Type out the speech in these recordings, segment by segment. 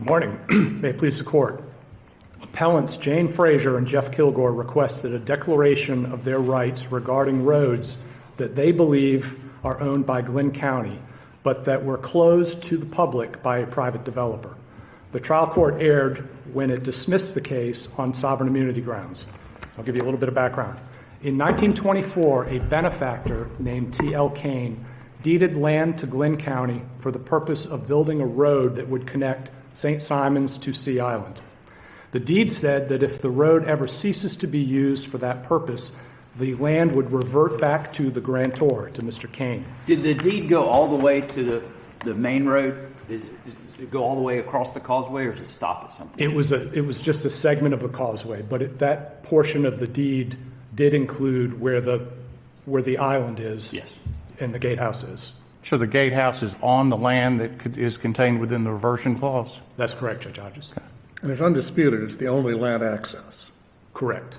Good morning. May it please the court. Appellants Jane Frazier and Jeff Kilgore requested a declaration of their rights regarding roads that they believe are owned by Glynn County, but that were closed to the public by a private developer. The trial court erred when it dismissed the case on sovereign immunity grounds. I'll give you a little bit of background. In 1924, a benefactor named T.L. Kane deeded land to Glynn County for the purpose of building a road that would connect St. Simons to Sea Island. The deed said that if the road ever ceases to be used for that purpose, the land would revert back to the grantor, to Mr. Kane. Did the deed go all the way to the main road? Did it go all the way across the causeway, or does it stop at something? It was just a segment of the causeway, but that portion of the deed did include where the island is. Yes. And the gatehouse is. So the gatehouse is on the land that is contained within the reversion clause? That's correct, Judge Hodges. Okay. And it's undisputed, it's the only land access. Correct.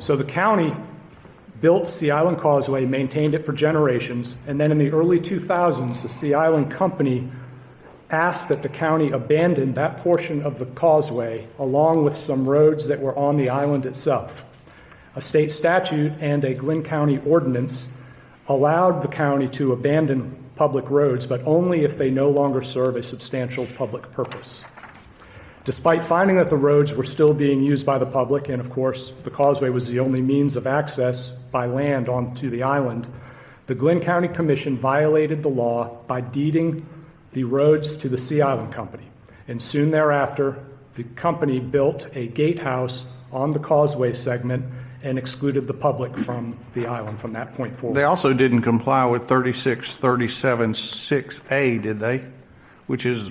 So the county built Sea Island Causeway, maintained it for generations, and then in the early 2000s, the Sea Island Company asked that the county abandon that portion of the causeway along with some roads that were on the island itself. A state statute and a Glynn County ordinance allowed the county to abandon public roads, but only if they no longer serve a substantial public purpose. Despite finding that the roads were still being used by the public, and of course the causeway was the only means of access by land onto the island, the Glynn County Commission violated the law by deeding the roads to the Sea Island Company. And soon thereafter, the company built a gatehouse on the causeway segment and excluded the public from the island from that point forward. They also didn't comply with 3637-6A, did they? Which is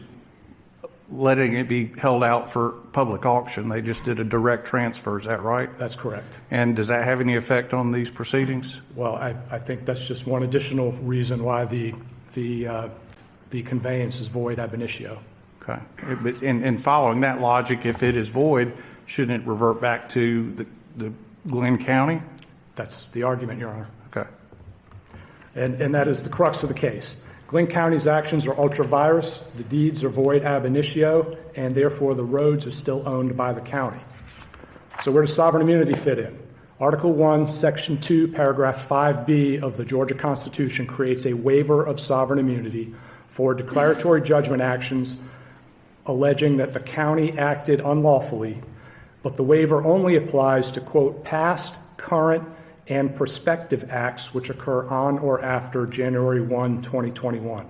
letting it be held out for public auction. They just did a direct transfer, is that right? That's correct. And does that have any effect on these proceedings? Well, I think that's just one additional reason why the conveyance is void ab initio. Okay. And following that logic, if it is void, shouldn't it revert back to the Glynn County? That's the argument, Your Honor. Okay. And that is the crux of the case. Glynn County's actions are ultra-virus, the deeds are void ab initio, and therefore the roads are still owned by the county. So where does sovereign immunity fit in? Article 1, Section 2, Paragraph 5B of the Georgia Constitution creates a waiver of sovereign immunity for declaratory judgment actions alleging that the county acted unlawfully, but the waiver only applies to, quote, past, current, and prospective acts which occur on or after January 1, 2021.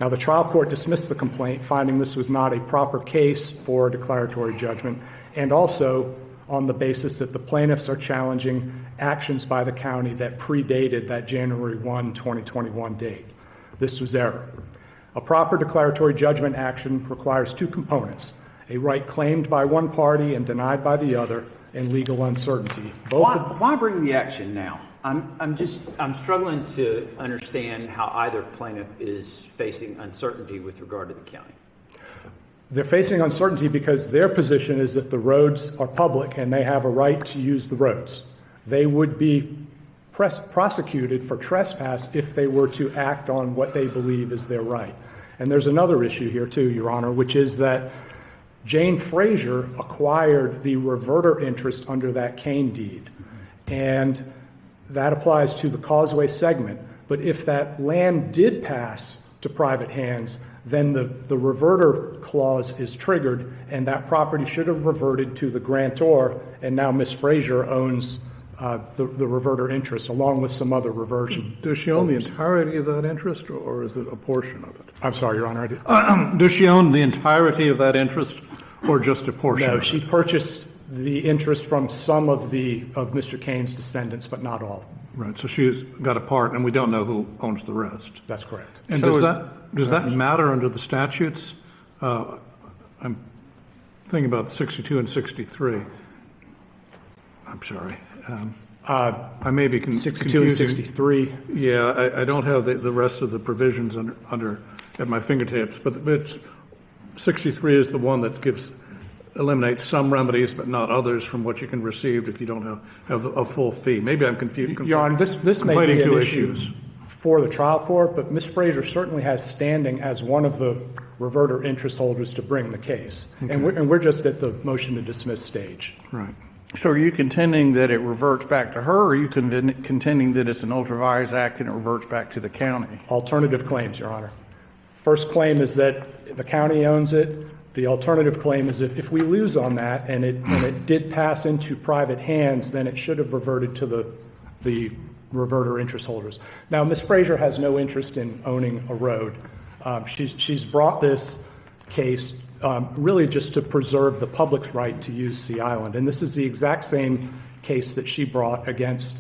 Now, the trial court dismissed the complaint, finding this was not a proper case for declaratory judgment, and also on the basis that the plaintiffs are challenging actions by the county that predated that January 1, 2021 date. This was error. A proper declaratory judgment action requires two components: a right claimed by one party and denied by the other, and legal uncertainty. Why bring the action now? I'm struggling to understand how either plaintiff is facing uncertainty with regard to the county. They're facing uncertainty because their position is that the roads are public and they have a right to use the roads. They would be prosecuted for trespass if they were to act on what they believe is their right. And there's another issue here too, Your Honor, which is that Jane Frazier acquired the reverter interest under that Kane deed, and that applies to the causeway segment. But if that land did pass to private hands, then the reverter clause is triggered, and that property should have reverted to the grantor, and now Ms. Frazier owns the reverter interest along with some other reversion. Does she own the entirety of that interest, or is it a portion of it? I'm sorry, Your Honor. Does she own the entirety of that interest, or just a portion? No, she purchased the interest from some of Mr. Kane's descendants, but not all. Right, so she's got a part, and we don't know who owns the rest. That's correct. And So does that matter under the statutes? I'm thinking about 62 and 63. I'm sorry. I may be 62 and 63. Yeah, I don't have the rest of the provisions under at my fingertips, but 63 is the one that eliminates some remedies but not others from what you can receive if you don't have a full fee. Maybe I'm confused. Your Honor, this may be an two issue issues before the trial court, but Ms. Frazier certainly has standing as one of the reverter interest holders to bring the case. Okay. And we're just at the motion to dismiss stage. Right. So are you contending that it reverts back to her, or are you contending that it's an ultra-vires act and it reverts back to the county? Alternative claims, Your Honor. First claim is that the county owns it. The alternative claim is if we lose on that and it did pass into private hands, then it should have reverted to the reverter interest holders. Now, Ms. Frazier has no interest in owning a road. She's brought this case really just to preserve the public's right to use Sea Island. And this is the exact same case that she brought against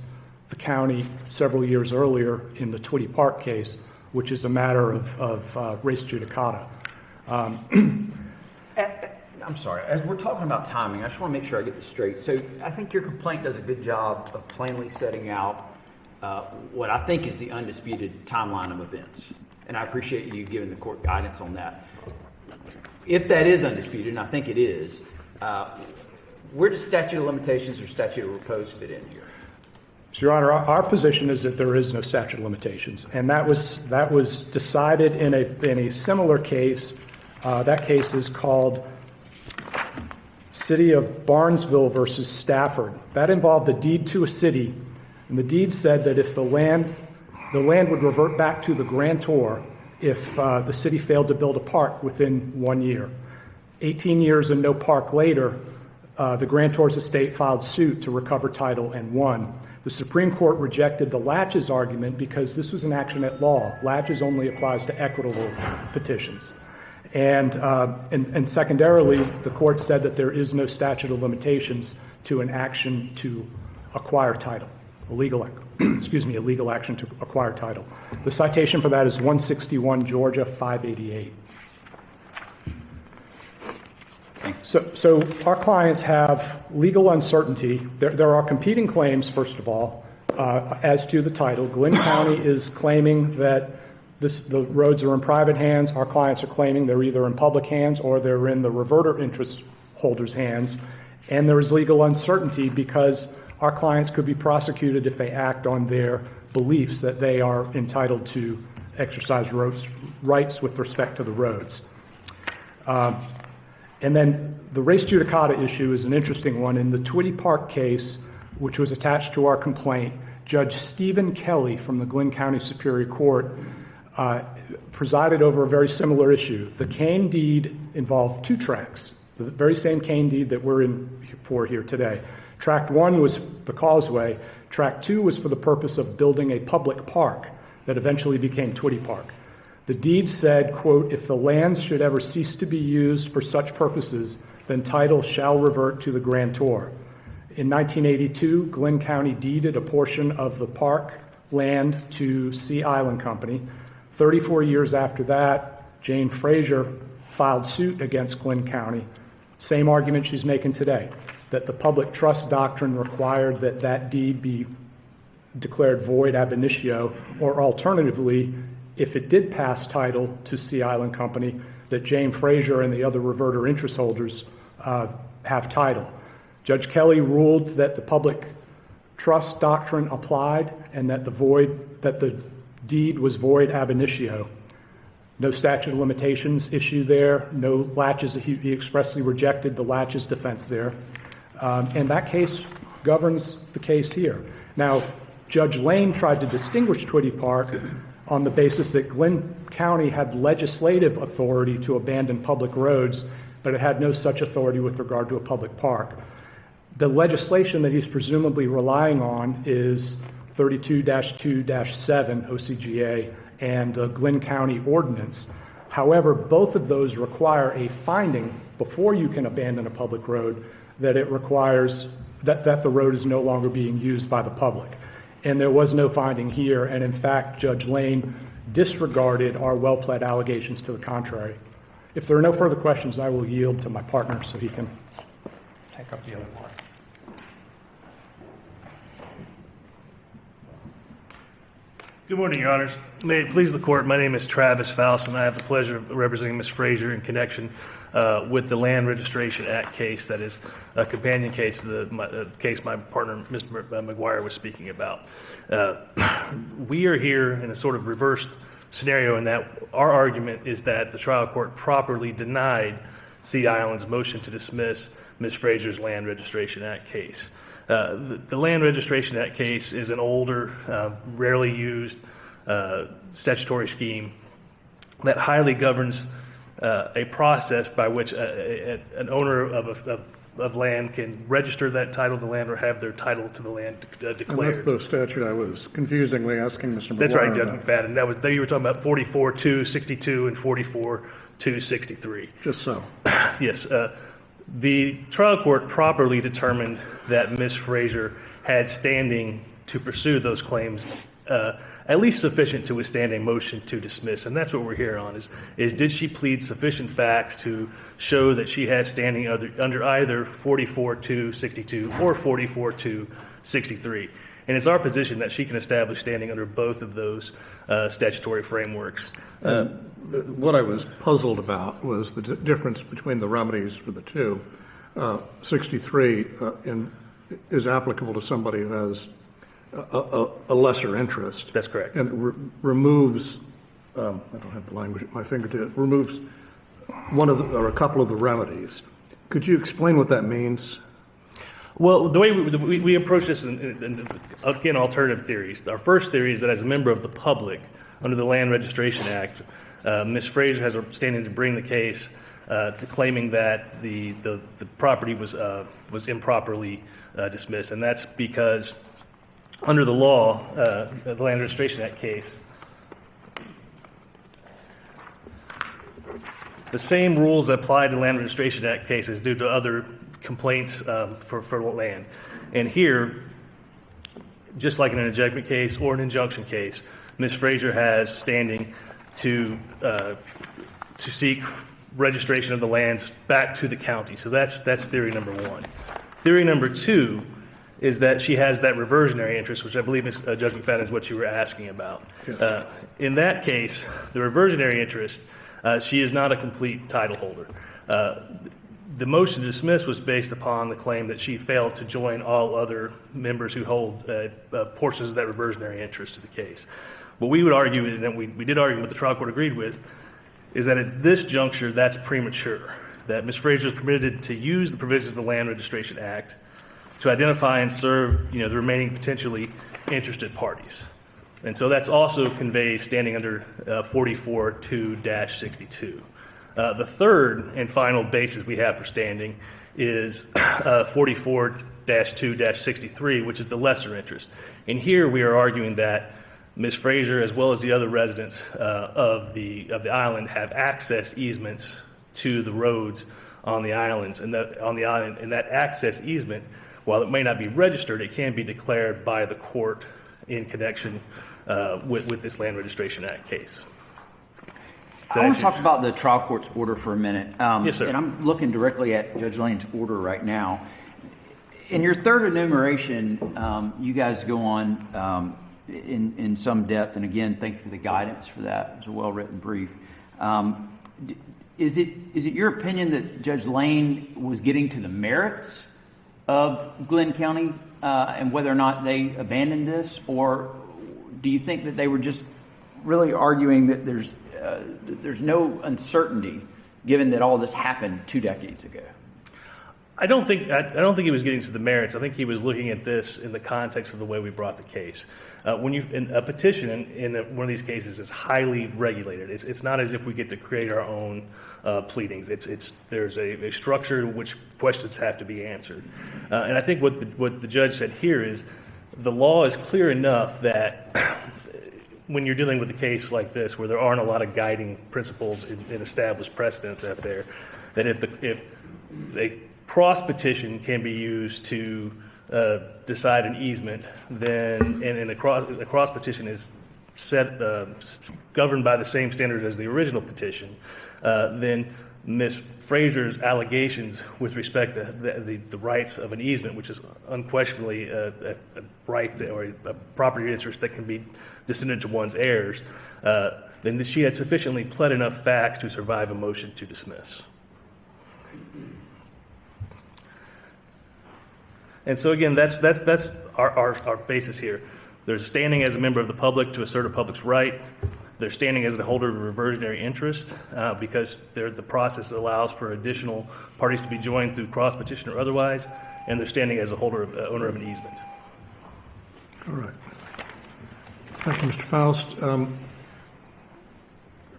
the county several years earlier in the Twitty Park case, which is a matter of res judicata. I'm sorry, as we're talking about timing, I just want to make sure I get this straight. So I think your complaint does a good job of plainly setting out what I think is the undisputed timeline of events. And I appreciate you giving the court guidance on that. If that is undisputed, and I think it is, where does statute of limitations or statute of repose fit in here? So, Your Honor, our position is that there is no statute of limitations, and that was decided in a similar case. That case is called City of Barnesville versus Stafford. That involved a deed to a city, and the deed said that if the land would revert back to the grantor if the city failed to build a park within 1 year. 18 years and no park later, the grantor's estate filed suit to recover title and won. The Supreme Court rejected the laches argument because this was an action at law. Laches only applies to equitable petitions. And secondarily, the court said that there is no statute of limitations to an action to acquire title, a legal action to acquire title. The citation for that is 161 Georgia 588. So our clients have legal uncertainty. There are competing claims, first of all, as to the title. Glynn County is claiming that the roads are in private hands. Our clients are claiming they're either in public hands or they're in the reverter interest holders' hands. And there is legal uncertainty because our clients could be prosecuted if they act on their beliefs that they are entitled to exercise rights with respect to the roads. And then the res judicata issue is an interesting one. In the Twitty Park case, which was attached to our complaint, Judge Stephen Kelly from the Glynn County Superior Court presided over a very similar issue. The Kane deed involved two tracts, the very same Kane deed that we're in for here today. Tract 1 was the causeway. Tract 2 was for the purpose of building a public park that eventually became Twitty Park. The deed said, quote, if the lands should ever cease to be used for such purposes, then title shall revert to the grantor. In 1982, Glynn County deeded a portion of the park land to Sea Island Company. 34 years after that, Jane Frazier filed suit against Glynn County. Same argument she's making today, that the public trust doctrine required that that deed be declared void ab initio, or alternatively, if it did pass title to Sea Island Company, that Jane Frazier and the other reverter interest holders have title. Judge Kelly ruled that the public trust doctrine applied and that the deed was void ab initio. No statute of limitations issue there, no latches. He expressly rejected the latches defense there. And that case governs the case here. Now, Judge Lane tried to distinguish Twitty Park on the basis that Glynn County had legislative authority to abandon public roads, but it had no such authority with regard to a public park. The legislation that he's presumably relying on is 32-2-7 OCGA and the Glynn County Ordinance. However, both of those require a finding before you can abandon a public road that it requires that the road is no longer being used by the public. And there was no finding here, and in fact, Judge Lane disregarded our well-pled allegations to the contrary. If there are no further questions, I will yield to my partner so he can take up the other part. Good morning, Your Honors. May it please the Court, my name is Travis Faust, and I have the pleasure of representing Ms. Frazier in connection with the Land Registration Act case that is a companion case to the case my partner, Mr. McGuire, was speaking about. We are here in a sort of reversed scenario in that our argument is that the trial court properly denied Sea Island's motion to dismiss Ms. Frazier's Land Registration Act case. The Land Registration Act case is an older, rarely used statutory scheme that highly governs a process by which an owner of land can register that title to the land or have their title to the land And declared. that's the statute I was confusingly asking Mr. McGuire That's right, Judge about. McFadden. You were talking about 44-262 and 44-263. Just so. Yes. The trial court properly determined that Ms. Frazier had standing to pursue those claims, at least sufficient to withstand a motion to dismiss. And that's what we're here on, is did she plead sufficient facts to show that she has standing under either 44-262 or 44-263. And it's our position that she can establish standing under both of those statutory frameworks. What I was puzzled about was the difference between the remedies for the two. 63 is applicable to somebody who has a lesser interest. That's correct. And removes, I don't have the language at my fingertips, removes one of the, or a couple of the remedies. Could you explain what that means? Well, the way we approach this in, again, alternative theories. Our first theory is that as a member of the public, under the Land Registration Act, Ms. Frazier has a standing to bring the case to claiming that the property was improperly dismissed, and that's because under the law, the Land Registration Act case, the same rules that apply to the Land Registration Act cases due to other complaints for land. And here, just like in an ejectment case or an injunction case, Ms. Frazier has standing to seek registration of the lands back to the county. So that's theory number one. Theory number two is that she has that reversionary interest, which I believe Judge McFadden is what you were asking about. Yes. In that case, the reversionary interest, she is not a complete title holder. The motion to dismiss was based upon the claim that she failed to join all other members who hold portions of that reversionary interest to the case. What we would argue, and that we did argue what the trial court agreed with, is that at this juncture, that's premature, that Ms. Frazier is permitted to use the provisions of the Land Registration Act to identify and serve, the remaining potentially interested parties. And so that's also conveys standing under 44-2-62. The third and final basis we have for standing is 44-2-63, which is the lesser interest. And here we are arguing that Ms. Frazier, as well as the other residents of the island, have access easements to the roads on the islands, and that access easement, while it may not be registered, it can be declared by the court in connection with this Land Registration Act case. I want to talk about the trial court's order for a minute. Yes, sir. And I'm looking directly at Judge Lane's order right now. In your third enumeration, you guys go on in some depth, and again, thank you for the guidance for that. It was a well-written brief. Is it your opinion that Judge Lane was getting to the merits of Glenn County and whether or not they abandoned this, or do you think that they were just really arguing that there's no uncertainty given that all this happened 2 decades ago? I don't think he was getting to the merits. I think he was looking at this in the context of the way we brought the case. In a petition in one of these cases is highly regulated. It's not as if we get to create our own pleadings. There's a structure in which questions have to be answered. And I think what the judge said here is the law is clear enough that when you're dealing with a case like this, where there aren't a lot of guiding principles in established precedents out there, that if a cross petition can be used to decide an easement, then and a cross petition is governed by the same standards as the original petition, then Ms. Frazier's allegations with respect to the rights of an easement, which is unquestionably a right or a property interest that can be descended to one's heirs, then she had sufficiently pled enough facts to survive a motion to dismiss. And so again, that's our basis here. There's standing as a member of the public to assert a public's right. They're standing as the holder of a reversionary interest because the process allows for additional parties to be joined through cross petition or otherwise, and they're standing as a owner of an easement. All right. Thank you, Mr. Faust.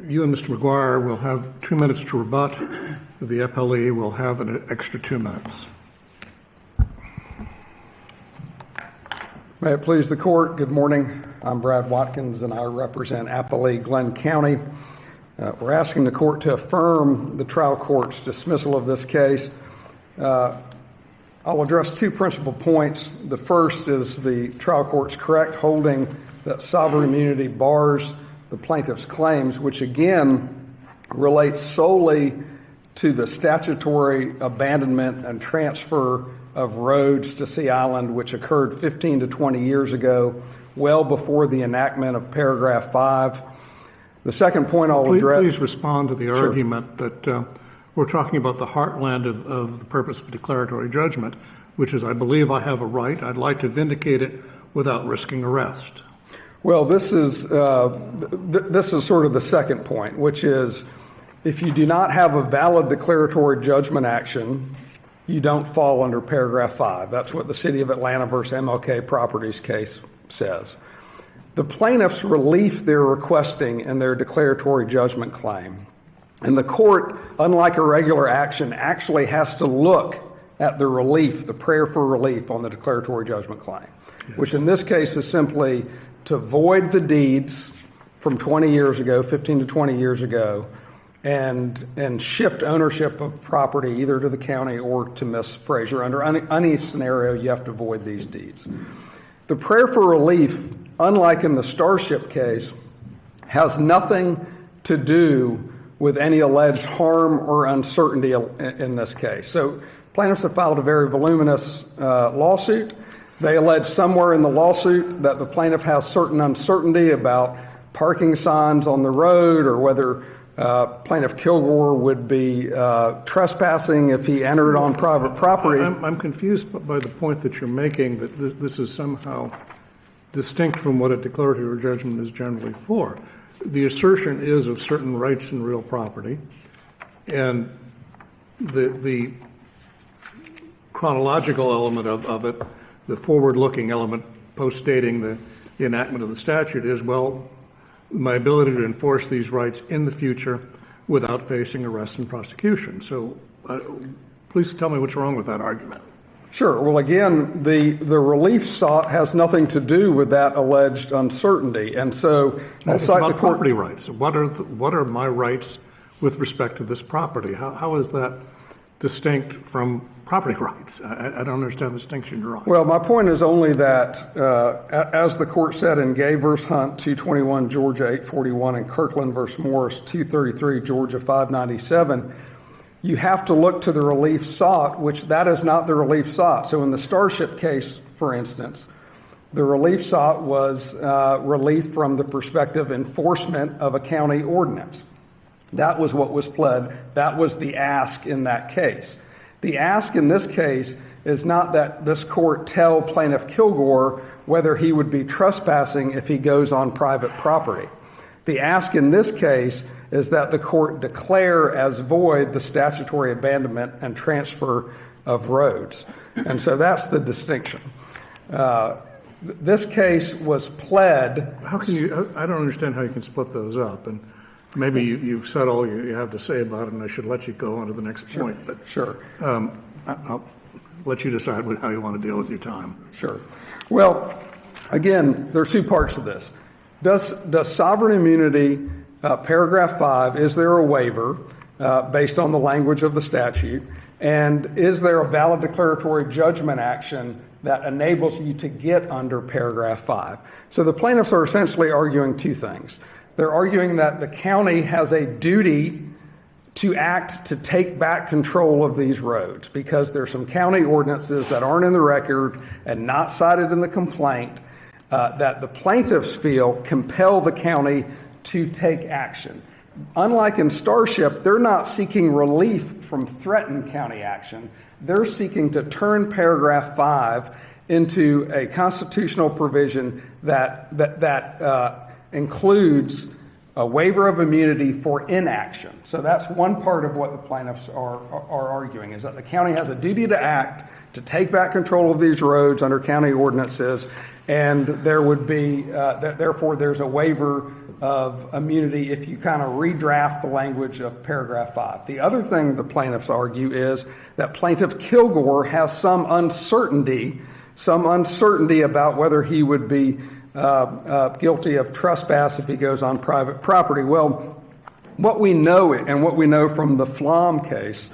You and Mr. McGuire will have 2 minutes to rebut. The appellee will have an extra 2 minutes. May it please the court, good morning. I'm Brad Watkins and I represent Appalachia Glenn County. We're asking the court to affirm the trial court's dismissal of this case. I'll address 2 principal points. The first is the trial court's correct holding that sovereign immunity bars the plaintiff's claims, which again relates solely to the statutory abandonment and transfer of roads to Sea Island, which occurred 15 to 20 years ago, well before the enactment of paragraph 5. The second point I'll address... Please respond to the argument that we're talking about the heartland of the purpose of declaratory judgment, which is, I believe I have a right. I'd like to vindicate it without risking arrest. Well, this is sort of the second point, which is if you do not have a valid declaratory judgment action, you don't fall under paragraph 5. That's what the City of Atlanta versus MLK Properties case says. The plaintiff's relief they're requesting in their declaratory judgment claim, and the court, unlike a regular action, actually has to look at the relief, the prayer for relief on the declaratory judgment claim, which in this case is simply to void the deeds from 20 years ago, 15 to 20 years ago, and shift ownership of property either to the county or to Ms. Frazier. Under any scenario, you have to void these deeds. The prayer for relief, unlike in the Starship case, has nothing to do with any alleged harm or uncertainty in this case. So plaintiffs have filed a very voluminous lawsuit. They allege somewhere in the lawsuit that the plaintiff has certain uncertainty about parking signs on the road or whether Plaintiff Kilgore would be trespassing if he entered on private property. I'm confused by the point that you're making that this is somehow distinct from what a declaratory judgment is generally for. The assertion is of certain rights in real property, and the chronological element of it, the forward-looking element post-dating the enactment of the statute is, well, my ability to enforce these rights in the future without facing arrest and prosecution. So please tell me what's wrong with that argument. Sure. Well, again, the relief sought has nothing to do with that alleged uncertainty. And so it's about property rights. What are my rights with respect to this property? How is that distinct from property rights? I don't understand the distinction you're drawing. Well, my point is only that, as the court said in Gay v. Hunt, 221 Georgia 841, and Kirkland v. Morris, 233 Georgia 597, you have to look to the relief sought, which that is not the relief sought. So in the Starship case, for instance, the relief sought was relief from the prospective enforcement of a county ordinance. That was what was pled. That was the ask in that case. The ask in this case is not that this court tell Plaintiff Kilgore whether he would be trespassing if he goes on private property. The ask in this case is that the court declare as void the statutory abandonment and transfer of roads. And so that's the distinction. This case was pled. How can you? I don't understand how you can split those up. And maybe you've said all you have to say about it, and I should let you go on to the next point. But Sure. I'll let you decide how you want to deal with your time. Sure. Well, again, there are 2 parts of this. Does sovereign immunity, paragraph 5, is there a waiver based on the language of the statute? And is there a valid declaratory judgment action that enables you to get under paragraph 5? So the plaintiffs are essentially arguing 2 things. They're arguing that the county has a duty to act to take back control of these roads because there's some county ordinances that aren't in the record and not cited in the complaint that the plaintiffs feel compel the county to take action. Unlike in Starship, they're not seeking relief from threatened county action. They're seeking to turn paragraph 5 into a constitutional provision that includes a waiver of immunity for inaction. So that's one part of what the plaintiffs are arguing, is that the county has a duty to act to take back control of these roads under county ordinances, and there would be, therefore there's a waiver of immunity if you kind of redraft the language of paragraph 5. The other thing the plaintiffs argue is that Plaintiff Kilgore has some uncertainty about whether he would be guilty of trespass if he goes on private property. Well, what we know and what we know from the Flom case,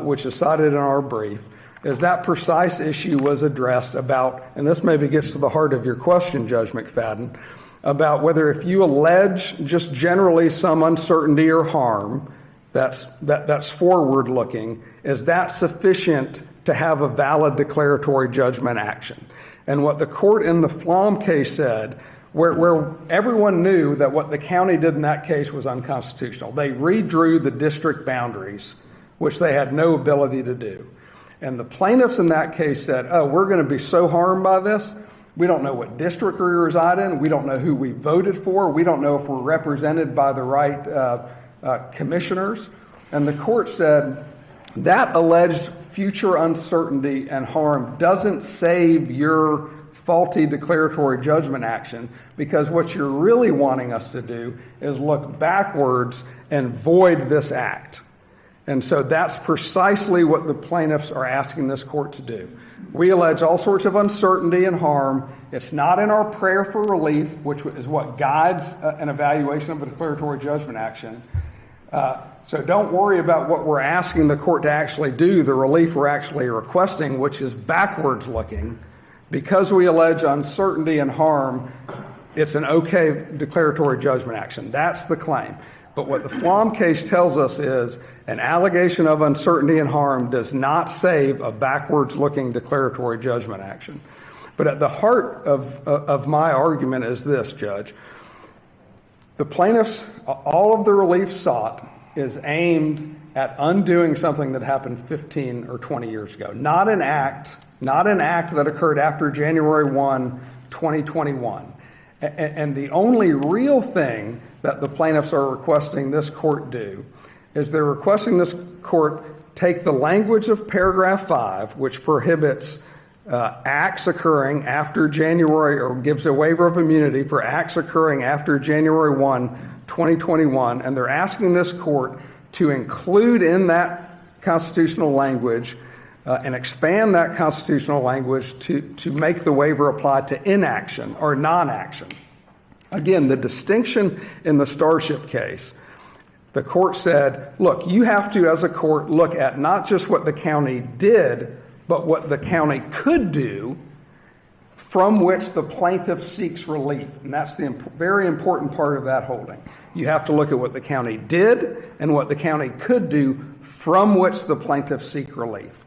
which is cited in our brief, is that precise issue was addressed about, and this maybe gets to the heart of your question, Judge McFadden, about whether if you allege just generally some uncertainty or harm that's forward-looking, is that sufficient to have a valid declaratory judgment action? And what the court in the Flom case said, where everyone knew that what the county did in that case was unconstitutional. They redrew the district boundaries, which they had no ability to do. And the plaintiffs in that case said, oh, we're going to be so harmed by this. We don't know what district we reside in. We don't know who we voted for. We don't know if we're represented by the right commissioners. And the court said that alleged future uncertainty and harm doesn't save your faulty declaratory judgment action, because what you're really wanting us to do is look backwards and void this act. And so that's precisely what the plaintiffs are asking this court to do. We allege all sorts of uncertainty and harm. It's not in our prayer for relief, which is what guides an evaluation of a declaratory judgment action. So don't worry about what we're asking the court to actually do, the relief we're actually requesting, which is backwards looking. Because we allege uncertainty and harm, it's an okay declaratory judgment action. That's the claim. But what the Flom case tells us is an allegation of uncertainty and harm does not save a backwards-looking declaratory judgment action. But at the heart of my argument is this, Judge. The plaintiffs, all of the relief sought is aimed at undoing something that happened 15 or 20 years ago. Not an act that occurred after January 1, 2021. And the only real thing that the plaintiffs are requesting this court do is they're requesting this court take the language of paragraph 5, which prohibits acts occurring after January, or gives a waiver of immunity for acts occurring after January 1, 2021, and they're asking this court to include in that constitutional language and expand that constitutional language to make the waiver apply to inaction or non-action. Again, the distinction in the Starship case, the court said, look, you have to, as a court, look at not just what the county did, but what the county could do from which the plaintiff seeks relief. And that's the very important part of that holding. You have to look at what the county did and what the county could do from which the plaintiffs seek relief.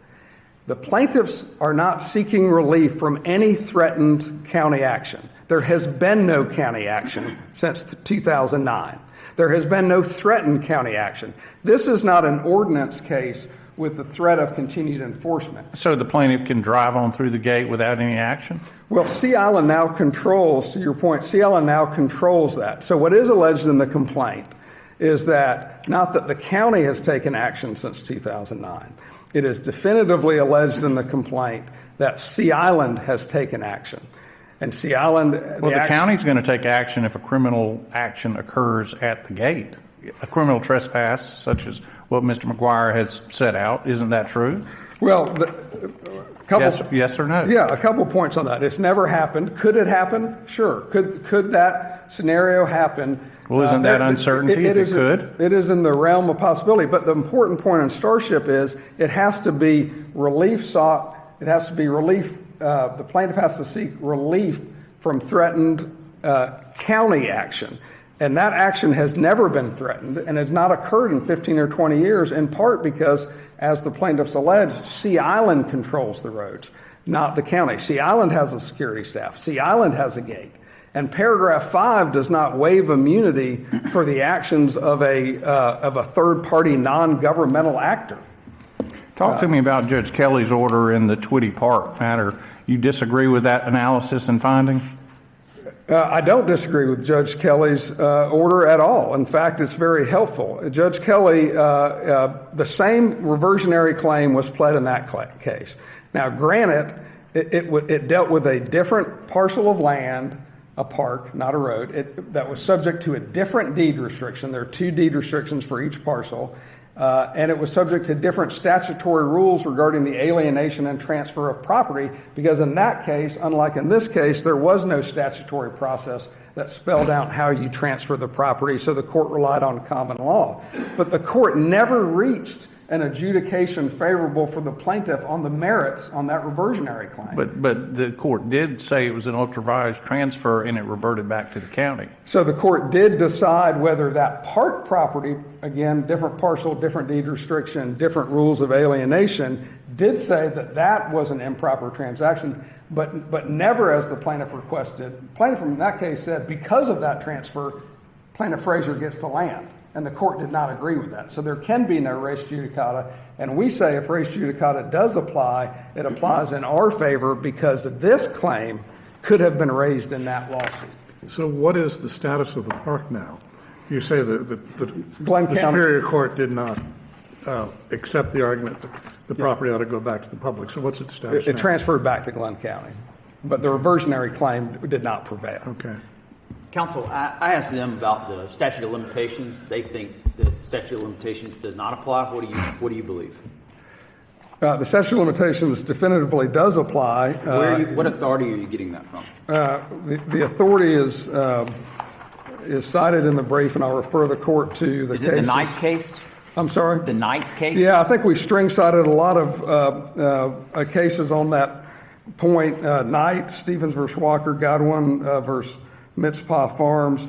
The plaintiffs are not seeking relief from any threatened county action. There has been no county action since 2009. There has been no threatened county action. This is not an ordinance case with the threat of continued enforcement. So the plaintiff can drive on through the gate without any action? Well, Sea Island now controls, to your point, Sea Island now controls that. So what is alleged in the complaint is that, not that the county has taken action since 2009. It is definitively alleged in the complaint that Sea Island has taken action. And Sea Island... Well, the county's going to take action if a criminal action occurs at the gate. A criminal trespass, such as what Mr. McGuire has set out. Isn't that true? Well, yes or no? Yeah, a couple points on that. It's never happened. Could it happen? Sure. Could that scenario happen? Well, isn't that uncertainty if it could? It is in the realm of possibility. But the important point in Starship is it has to be relief sought. It has to be relief. The plaintiff has to seek relief from threatened county action. And that action has never been threatened and has not occurred in 15 or 20 years, in part because, as the plaintiffs allege, Sea Island controls the roads, not the county. Sea Island has a security staff. Sea Island has a gate. And paragraph 5 does not waive immunity for the actions of a third-party non-governmental actor. Talk to me about Judge Kelly's order in the Twitty Park matter. You disagree with that analysis and finding? I don't disagree with Judge Kelly's order at all. In fact, it's very helpful. Judge Kelly, the same reversionary claim was pled in that case. Now, granted, it dealt with a different parcel of land, a park, not a road, that was subject to a different deed restriction. There are 2 deed restrictions for each parcel. And it was subject to different statutory rules regarding the alienation and transfer of property, because in that case, unlike in this case, there was no statutory process that spelled out how you transfer the property, so the court relied on common law. But the court never reached an adjudication favorable for the plaintiff on the merits on that reversionary claim. But the court did say it was an ultra-vires transfer and it reverted back to the county. So the court did decide whether that park property, again, different parcel, different deed restriction, different rules of alienation, did say that that was an improper transaction, but never as the plaintiff requested. Plaintiff in that case said because of that transfer, Plaintiff Frazier gets the land. And the court did not agree with that. So there can be no res judicata. And we say if res judicata does apply, it applies in our favor because this claim could have been raised in that lawsuit. So what is the status of the park now? You say that Glenn the County- Superior Court did not accept the argument that the property ought to go back to the public. So what's its status It now? transferred back to Glenn County. But the reversionary claim did not prevail. Okay. Counsel, I asked them about the statute of limitations. They think that statute of limitations does not apply. What do you believe? The statute of limitations definitively does apply. What authority are you getting that from? The authority is cited in the brief, and I'll refer the court to the Is case. it the Knight case? I'm sorry? The Knight case? Yeah, I think we string-cited a lot of cases on that point. Knight, Stevens versus Walker, Godwin versus Mitzpah Farms.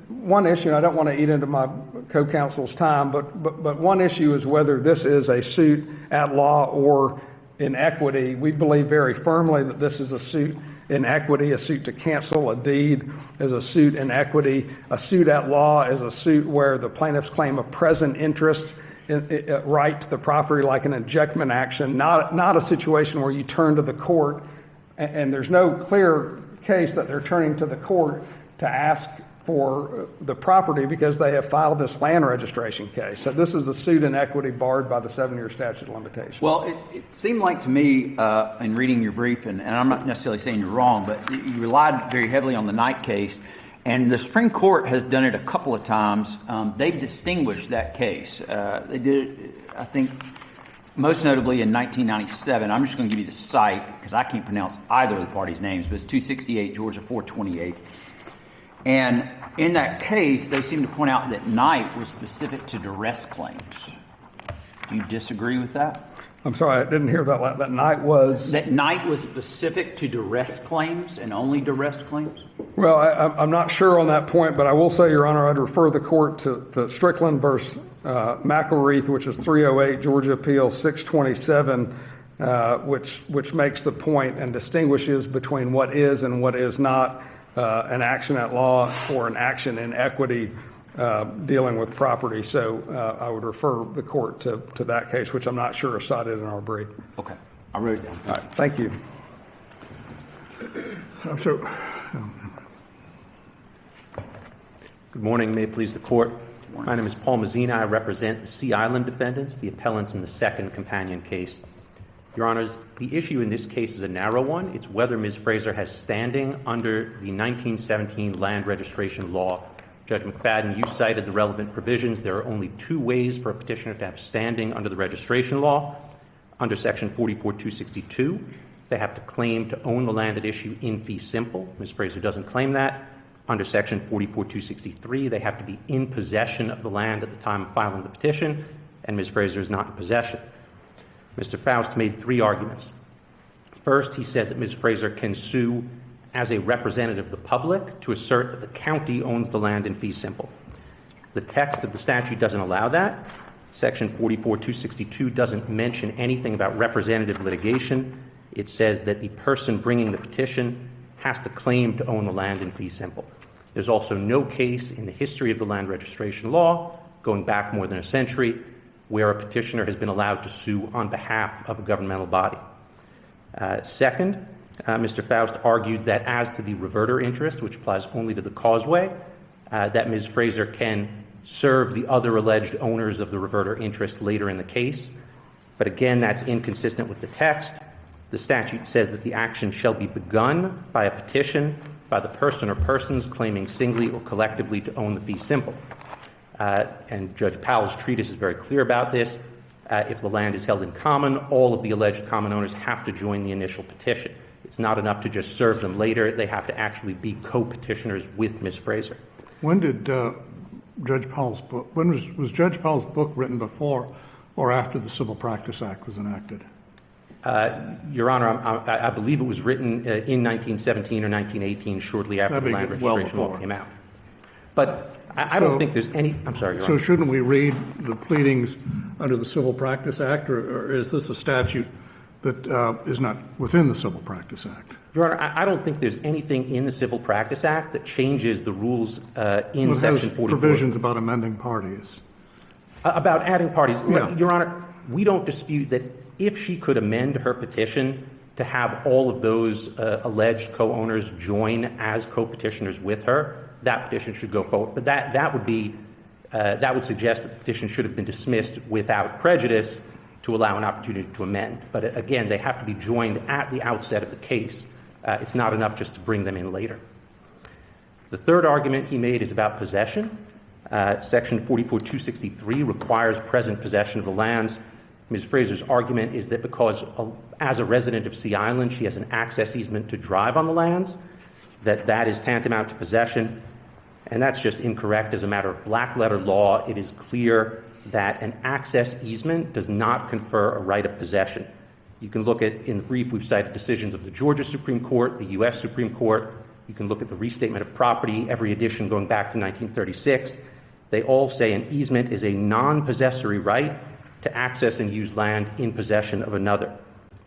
One issue, and I don't want to eat into my co-counsel's time, but one issue is whether this is a suit at law or in equity. We believe very firmly that this is a suit in equity. A suit to cancel a deed is a suit in equity. A suit at law is a suit where the plaintiffs claim a present interest right to the property, like an ejectment action, not a situation where you turn to the court and there's no clear case that they're turning to the court to ask for the property because they have filed this land registration case. So this is a suit in equity barred by the 7-year statute of limitations. Well, it seemed like to me in reading your brief, and I'm not necessarily saying you're wrong, but you relied very heavily on the Knight case, and the Supreme Court has done it a couple of times. They've distinguished that case. They did it, I think, most notably in 1997. I'm just going to give you the site because I can't pronounce either of the parties' names, but it's 268 Georgia 428. And in that case, they seem to point out that Knight was specific to duress claims. Do you disagree with that? I'm sorry, I didn't hear that. That Knight was... That Knight was specific to duress claims and only duress claims? Well, I'm not sure on that point, but I will say, Your Honor, I'd refer the court to Strickland versus McElreath, which is 308 Georgia Appeal 627, which makes the point and distinguishes between what is and what is not an action at law or an action in equity dealing with property. So I would refer the court to that case, which I'm not sure is cited in our brief. Okay. I wrote it down. All right. Thank you. Good morning. May it please the court. My name is Paul Mazzina. I represent the Sea Island defendants, the appellants in the second companion case. Your Honors, the issue in this case is a narrow one. It's whether Ms. Fraser has standing under the 1917 land registration law. Judge McFadden, you cited the relevant provisions. There are only 2 ways for a petitioner to have standing under the registration law. Under Section 44262, they have to claim to own the land at issue in fee simple. Ms. Fraser doesn't claim that. Under Section 44263, they have to be in possession of the land at the time of filing the petition, and Ms. Fraser is not in possession. Mr. Faust made 3 arguments. First, he said that Ms. Fraser can sue as a representative of the public to assert that the county owns the land in fee simple. The text of the statute doesn't allow that. Section 44262 doesn't mention anything about representative litigation. It says that the person bringing the petition has to claim to own the land in fee simple. There's also no case in the history of the land registration law, going back more than a century, where a petitioner has been allowed to sue on behalf of a governmental body. Second, Mr. Faust argued that as to the reverter interest, which applies only to the causeway, that Ms. Fraser can serve the other alleged owners of the reverter interest later in the case. But again, that's inconsistent with the text. The statute says that the action shall be begun by a petition by the person or persons claiming singly or collectively to own the fee simple. And Judge Powell's treatise is very clear about this. If the land is held in common, all of the alleged common owners have to join the initial petition. It's not enough to just serve them later. They have to actually be co-petitioners with Ms. Fraser. When did Judge Powell's book, was Judge Powell's book written before or after the Civil Practice Act was enacted? Your Honor, I believe it was written in 1917 or 1918, shortly after the land registration law came out. But I don't think there's any, I'm sorry, Your Honor. So shouldn't we read the pleadings under the Civil Practice Act, or is this a statute that is not within the Civil Practice Act? Your Honor, I don't think there's anything in the Civil Practice Act that changes the rules in Section 44. Provisions about amending parties. About adding parties. Yeah. Your Honor, we don't dispute that if she could amend her petition to have all of those alleged co-owners join as co-petitioners with her, that petition should go forward. But that would suggest that the petition should have been dismissed without prejudice to allow an opportunity to amend. But again, they have to be joined at the outset of the case. It's not enough just to bring them in later. The third argument he made is about possession. Section 44263 requires present possession of the lands. Ms. Fraser's argument is that because as a resident of Sea Island, she has an access easement to drive on the lands, that is tantamount to possession. And that's just incorrect. As a matter of black letter law, it is clear that an access easement does not confer a right of possession. You can look at, in the brief, we've cited decisions of the Georgia Supreme Court, the U.S. Supreme Court. You can look at the restatement of property, every edition going back to 1936. They all say an easement is a non-possessory right to access and use land in possession of another.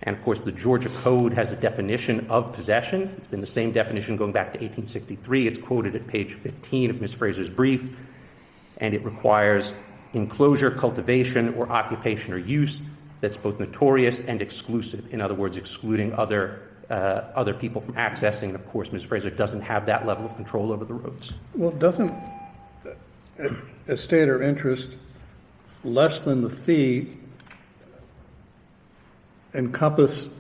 And of course, the Georgia Code has a definition of possession. It's been the same definition going back to 1863. It's quoted at page 15 of Ms. Fraser's brief. And it requires enclosure, cultivation, or occupation or use that's both notorious and exclusive. In other words, excluding other people from accessing. And of course, Ms. Fraser doesn't have that level of control over the roads. Well, doesn't a state or interest less than the fee encompass,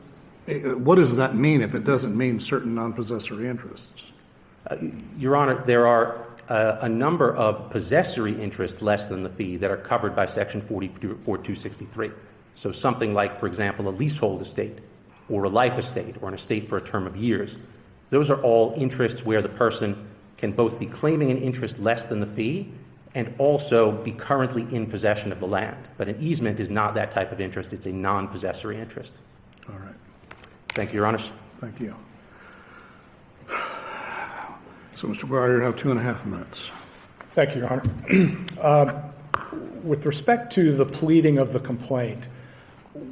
what does that mean if it doesn't mean certain non-possessory interests? Your Honor, there are a number of possessory interests less than the fee that are covered by Section 44263. So something like, for example, a leasehold estate or a life estate or an estate for a term of years. Those are all interests where the person can both be claiming an interest less than the fee and also be currently in possession of the land. But an easement is not that type of interest. It's a non-possessory interest. All right. Thank you, Your Honor. Thank you. So, Mr. Breyer, you have 2.5 minutes. Thank you, Your Honor. With respect to the pleading of the complaint,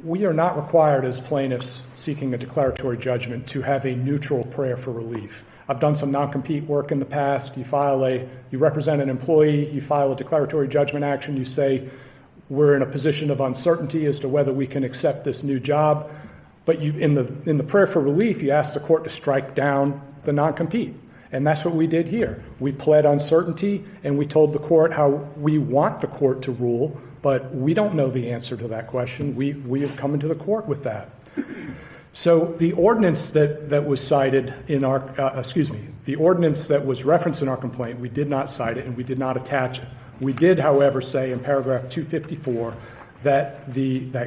we are not required as plaintiffs seeking a declaratory judgment to have a neutral prayer for relief. I've done some non-compete work in the past. You represent an employee, you file a declaratory judgment action, you say, we're in a position of uncertainty as to whether we can accept this new job. But in the prayer for relief, you ask the court to strike down the non-compete. And that's what we did here. We pled uncertainty, and we told the court how we want the court to rule, but we don't know the answer to that question. We have come into the court with that. So the ordinance that was cited in our, the ordinance that was referenced in our complaint, we did not cite it and we did not attach it. We did, however, say in paragraph 254 that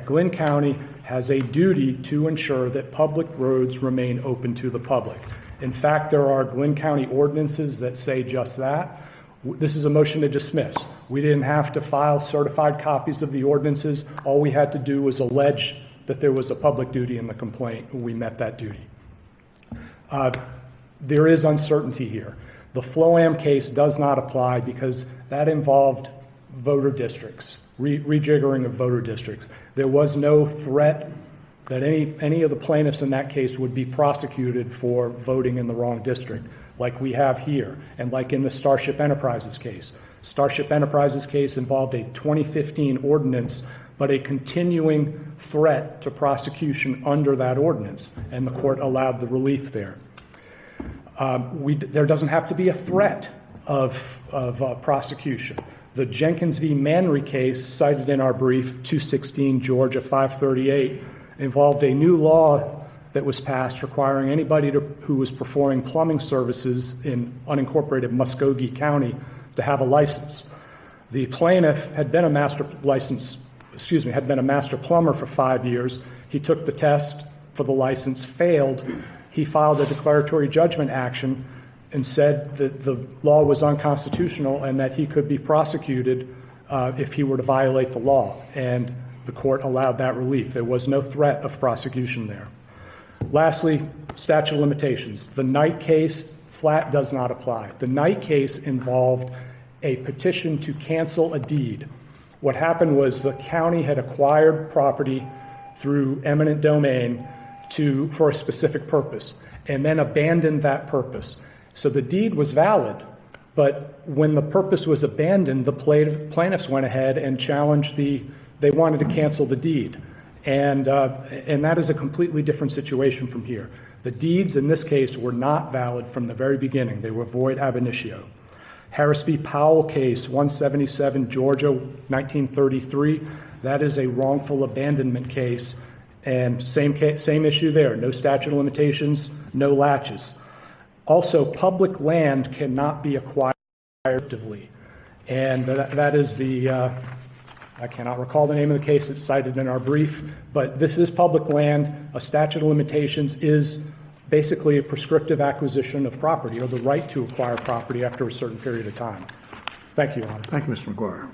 Glynn County has a duty to ensure that public roads remain open to the public. In fact, there are Glynn County ordinances that say just that. This is a motion to dismiss. We didn't have to file certified copies of the ordinances. All we had to do was allege that there was a public duty in the complaint. We met that duty. there is uncertainty here. The Floam case does not apply because that involved voter districts, rejiggering of voter districts. There was no threat that any of the plaintiffs in that case would be prosecuted for voting in the wrong district, like we have here, and like in the Starship Enterprises case. Starship Enterprises case involved a 2015 ordinance, but a continuing threat to prosecution under that ordinance, and the court allowed the relief there. There doesn't have to be a threat of prosecution. The Jenkins v. Manry case cited in our brief, 216 Georgia 538, involved a new law that was passed requiring anybody who was performing plumbing services in unincorporated Muskogee County to have a license. The plaintiff had been a master plumber for 5 years. He took the test for the license, failed. He filed a declaratory judgment action and said that the law was unconstitutional and that he could be prosecuted if he were to violate the law. And the court allowed that relief. There was no threat of prosecution there. Lastly, statute of limitations. The Knight case, flat does not apply. The Knight case involved a petition to cancel a deed. What happened was the county had acquired property through eminent domain for a specific purpose and then abandoned that purpose. So the deed was valid, but when the purpose was abandoned, the plaintiffs went ahead and challenged they wanted to cancel the deed. And that is a completely different situation from here. The deeds in this case were not valid from the very beginning. They were void ab initio. Harris v. Powell case, 177 Georgia, 1933, that is a wrongful abandonment case. And same issue there, no statute of limitations, no latches. Also, public land cannot be acquired actively. And that is I cannot recall the name of the case that's cited in our brief, but this is public land. A statute of limitations is basically a prescriptive acquisition of property or the right to acquire property after a certain period of time. Thank you, Your Honor. Thank you, Mr. McGuire.